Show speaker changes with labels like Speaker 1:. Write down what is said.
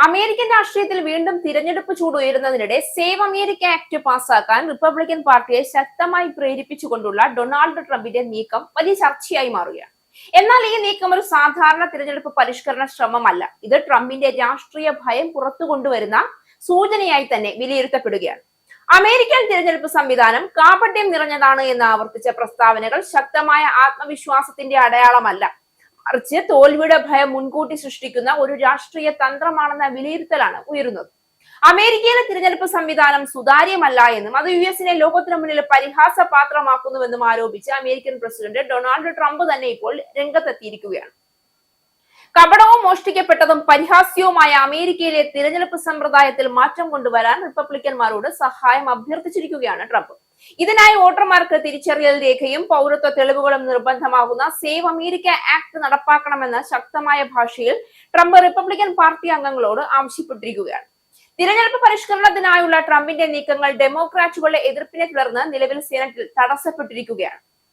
Speaker 1: American രാഷ്ട്രീയത്തിൽ വീണ്ടും തിരഞ്ഞെടുപ്പ് ചൂട് ഉയരുന്നതിനിടെ സേവ് അമേരിക്ക ആക്ട് പാസാക്കാൻ റിപ്പബ്ലിക്കൻ പാർട്ടിയെ ശക്തമായി പ്രേരിപ്പിച്ചുകൊണ്ടുള്ള ഡൊണാൾഡ് ട്രംപിന്റെ നീക്കം വലിയ ചർച്ചയായി മാറുകയാണ്. എന്നാൽ ഈ നീക്കം ഒരു സാധാരണ തിരഞ്ഞെടുപ്പ് പരിഷ്കരണ ശ്രമമല്ല. ഇത് ട്രംപിന്റെ രാഷ്ട്രീയ ഭയം പുറത്തു കൊണ്ടുവരുന്ന സൂചനയായി തന്നെ വിലയിരുത്തപ്പെടുകയാണ്. അമേരിക്കൻ തിരഞ്ഞെടുപ്പ് സംവിധാനം കാപട്യം നിറഞ്ഞതാണ് എന്ന് ആവർത്തിച്ച പ്രസ്താവനകൾ ശക്തമായ ആത്മവിശ്വാസത്തിന്റെ അടയാളമല്ല, മറിച്ച് തോൽവിയുടെ ഭയം മുൻകൂട്ടി സൃഷ്ടിക്കുന്ന ഒരു രാഷ്ട്രീയ തന്ത്രമാണെന്ന വിലയിരുത്തലാണ് ഉയരുന്നത്. അമേരിക്കയിലെ തിരഞ്ഞെടുപ്പ് സംവിധാനം സുതാര്യമല്ല എന്നും അത് യുഎസിനെ ലോകത്തിനു മുന്നിൽ പരിഹാസ പാത്രമാക്കുന്നുവെന്നും ആരോപിച്ച് അമേരിക്കൻ പ്രസിഡന്റ് ഡൊണാൾഡ് ട്രംപ് തന്നെ ഇപ്പോൾ രംഗത്തെത്തിയിരിക്കുകയാണ്. കപടവും മോഷ്ടിക്കപ്പെട്ടതും പരിഹാസ്യവുമായ അമേരിക്കയിലെ തിരഞ്ഞെടുപ്പ് സമ്പ്രദായത്തിൽ മാറ്റം കൊണ്ടുവരാൻ റിപ്പബ്ലിക്കന്മാരോട് സഹായം അഭ്യർത്ഥിച്ചിരിക്കുകയാണ് ട്രംപ്. ഇതിനായി വോട്ടർമാർക്ക് തിരിച്ചറിയൽ രേഖയും പൗരത്വ തെളിവുകളും നിർബന്ധമാകുന്ന സേവ് അമേരിക്ക ആക്ട് നടപ്പാക്കണമെന്ന് ശക്തമായ ഭാഷയിൽ ട്രംപ് റിപ്പബ്ലിക്കൻ പാർട്ടി അംഗങ്ങളോട് ആവശ്യപ്പെട്ടിരിക്കുകയാണ്. തിരഞ്ഞെടുപ്പ് പരിഷ്കരണത്തിനായുള്ള ട്രംപിന്റെ നീക്കങ്ങൾ ഡെമോക്രാറ്റുകളുടെ എതിർപ്പിനെ തുടർന്ന് നിലവിൽ സെനറ്റിൽ തടസ്സപ്പെട്ടിരിക്കുകയാണ്.